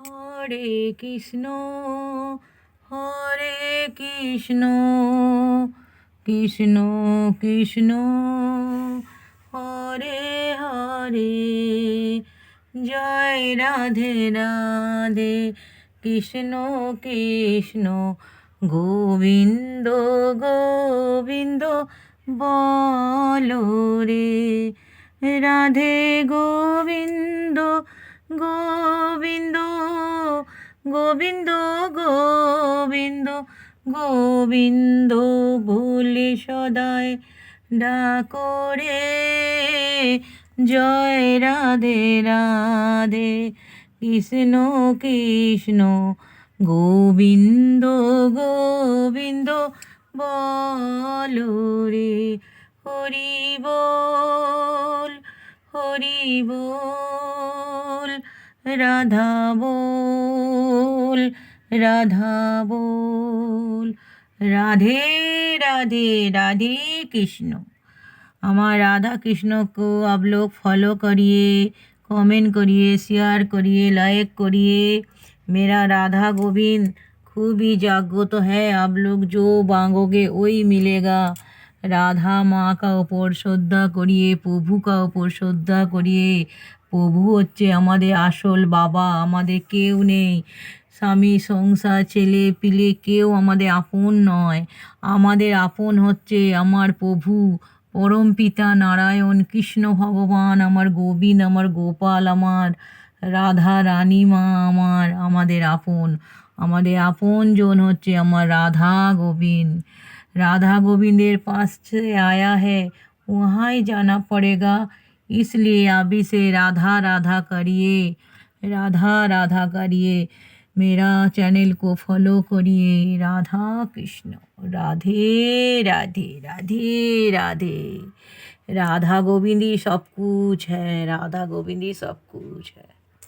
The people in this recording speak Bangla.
হরে কৃষ্ণ হরে কৃষ্ণ কৃষ্ণ কৃষ্ণ হরে হরে জয় রাধে রাধে কৃষ্ণ কৃষ্ণ গোবিন্দ গোবিন্দ বলো রে রাধে গোবিন্দ গোবিন্দ গোবিন্দ গোবিন্দ গোবিন্দ বলে সদাই ডাকো রে জয় রাধে রাধে কৃষ্ণ কৃষ্ণ গোবিন্দ গোবিন্দ বলো রে হরি বল হরি বল রাধা বল রাধা बोल राधे राधे राधे कृष्ण। हमारा राधा कृष्ण को आप लोग फॉलो करिए, कमेंट करिए, शेयर करिए, लाइक करिए। मेरा राधा गोविंद खूब ही जागृत है, आप लोग जो मांगोगे वही मिलेगा। राधा माँ का ऊपर श्रद्धा करिए, प्रभु का ऊपर श्रद्धा करिए। প্রভু হচ্ছে আমাদের আসল বাবা, আমাদের কেউ নেই। স্বামী সংসার ছেলে পিলে কেউ আমাদের আপন নয়। আমাদের আপন হচ্ছে আমার প্রভু পরম পিতা নারায়ণ কৃষ্ণ ভগবান, আমার গোবিন্দ, আমার গোপাল, আমার রাধা রানী মা, আমাদের আপন। আমাদের আপন জন হচ্ছে আমার রাধা গোবিंद। राधा गोविंदेर पास से आया है, वहाँ ही जाना पड़ेगा। इसलिए अभी से राधा राधा करिए, राधा राधा करिए। मेरा चैनल को फॉलो करिए। राधा कृष्ण राधे राधे राधे राधे। राधा गोविंद ही सब कुछ है, राधा गोविंद ही सब कुछ है।